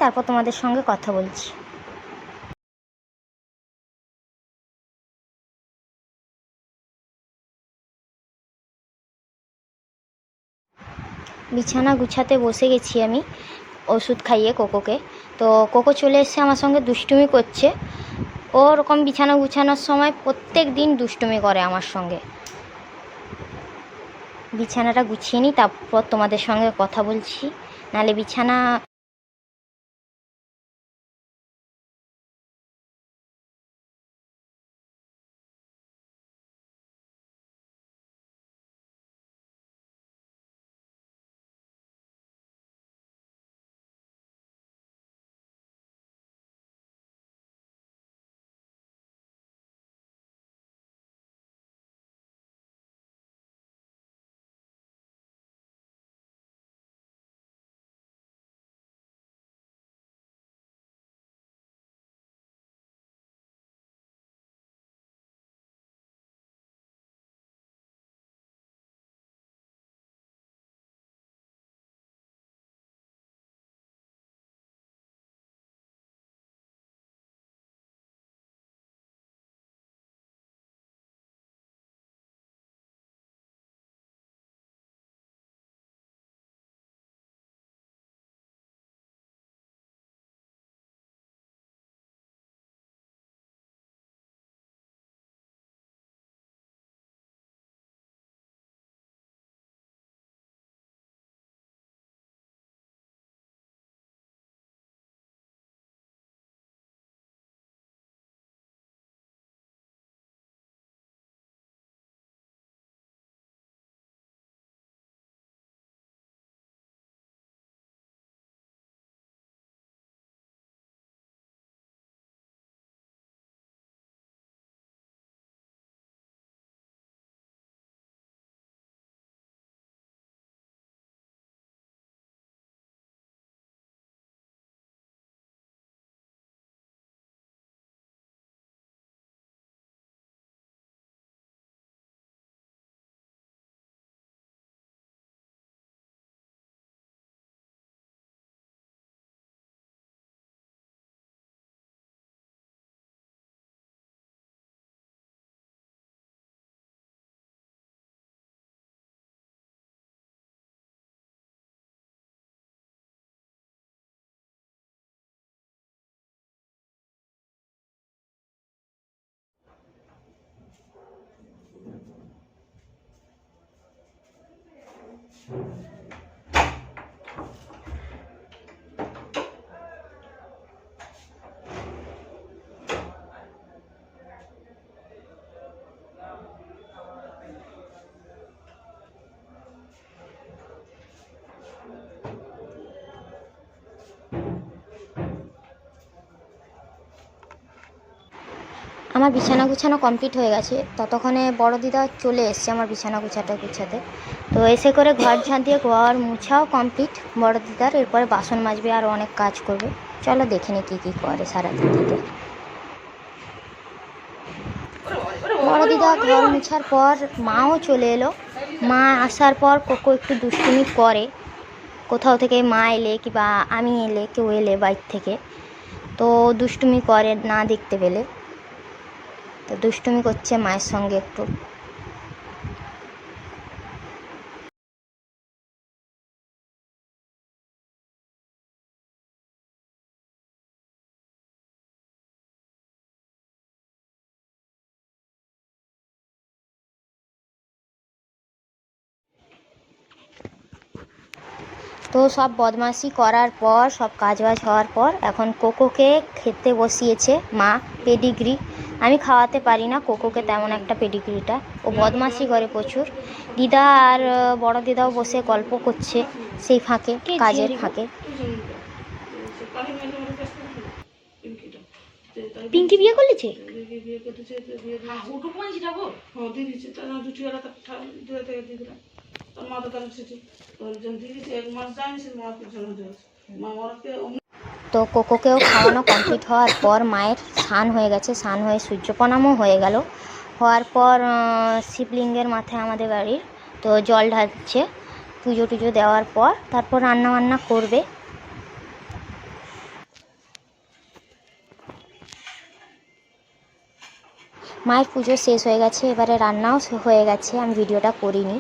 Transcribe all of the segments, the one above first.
তারপর তোমাদের সঙ্গে কথা বলছি। বিছানা গুছাতে বসে গেছি আমি ওষুধ খাইয়ে কোকোকে। তো কোকো চলে এসে আমার সঙ্গে দুষ্টুমি করছে। ওরকম বিছানা গুছানোর সময় প্রত্যেক দিন দুষ্টুমি করে আমার সঙ্গে। বিছানাটা গুছিয়ে নিই, তারপর তোমাদের সঙ্গে কথা বলছি। নাহলে বিছানা আমার বিছানা গুছানো কমপ্লিট হয়ে গেছে। ততক্ষণে বড় দিদা চলে এসছে আমার বিছানা গুছাতে। তো এসে করে ঘর ঝাঁট দিয়ে ঘর মুছাও কমপ্লিট বড় দিদার। এরপরে বাসন মাজবে আর অনেক কাজ করবে। চলো দেখে নি কী করে সারাদিন থেকে। বড় দিদা ঘর মুছার পর মাও চলে এলো। মা আসার পর কোকো একটু দুষ্টুমি করে, কোথাও থেকে মা এলে কিংবা আমি এলে, কেউ এলে বাইর থেকে, তো দুষ্টুমি করে না দেখতে পেলে। তো দুষ্টুমি করছে মায়ের সঙ্গে একটু। তো সব বদমাশি করার পর, সব কাজবাজ হওয়ার পর এখন কোকোকে খেতে বসিয়েছে মা পেডিগ্রি। আমি খাওয়াতে পারি না কোকোকে তেমন একটা পেডিগ্রিটা, ও বদমাশি করে প্রচুর। দিদা আর বড় দিদাও বসে গল্প করছে সেই ফাঁকে, কাজের ফাঁকে। পিঙ্কি বিয়ে করলেছে? তো কোকোকেও খাওয়ানো কমপ্লিট হওয়ার পর মায়ের স্নান হয়ে গেছে, স্নান হয়ে সূর্য প্রণামও হয়ে গেল। হওয়ার পর শিবলিঙ্গের মাথায় আমাদের বাড়ির তো জল ঢালছে, পুজো টুজো দেওয়ার পর তারপর রান্না বান্না করবে। মায়ের পুজো শেষ হয়ে গেছে, এবারে রান্নাও হয়ে গেছে, আমি ভিডিওটা করিনি।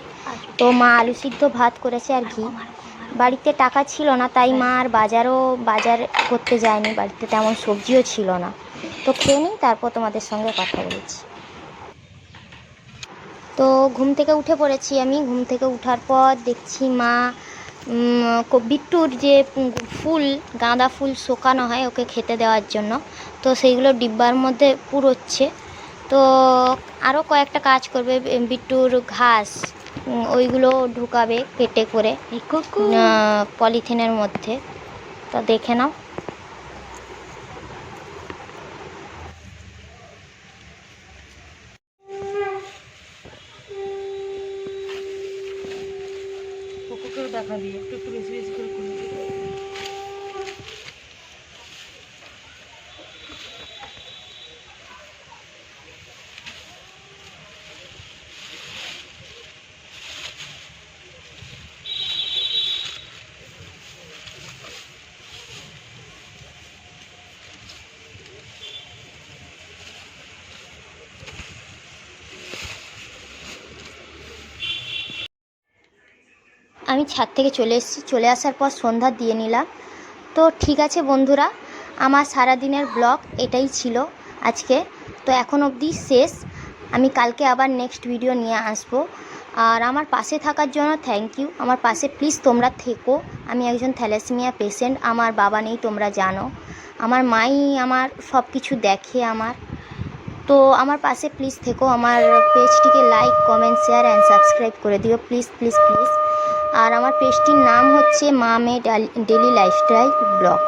তো মা আলু সিদ্ধ ভাত করেছে আর কি। বাড়িতে টাকা ছিল না, তাই মা আর বাজার করতে যায়নি, বাড়িতে তেমন সবজিও ছিল না। তো খেয়ে নিই, তারপর তোমাদের সঙ্গে কথা বলেছি। তো ঘুম থেকে উঠে পড়েছি আমি। ঘুম থেকে উঠার পর দেখছি মা বিট্টুর যে ফুল, গাঁদা ফুল শোকানো হয় ওকে খেতে দেওয়ার জন্য, তো সেইগুলো ডিব্বার মধ্যে পুরোচ্ছে। তো আরও কয়েকটা কাজ করবে, বিট্টুর ঘাস ওইগুলো ঢুকাবে কেটে করে পলিথিনের মধ্যে। তো দেখে নাও। দেখাবি একটু একটু বেশি বেশি করে করবি। আমি ছাদ থেকে চলে এসেছি, চলে আসার পর সন্ধ্যা দিয়ে নিলাম। তো ঠিক আছে বন্ধুরা, আমার সারাদিনের ব্লগ এটাই ছিল আজকে। তো এখন অবধি শেষ, আমি কালকে আবার নেক্সট ভিডিও নিয়ে আসবো। আর আমার পাশে থাকার জন্য থ্যাংক ইউ। আমার পাশে প্লিজ তোমরা থেকো। আমি একজন থ্যালাসেমিয়া পেশেন্ট, আমার বাবা নেই তোমরা জানো, আমার মাই আমার সব কিছু দেখে আমার। তো আমার পাশে প্লিজ থেকো, আমার পেজটিকে like, comment, share and subscribe করে দিও প্লিজ প্লিজ প্লিজ। আর আমার পেজটির নাম হচ্ছে মা মেয়ে ডেলি লাইফস্টাইল ব্লগ।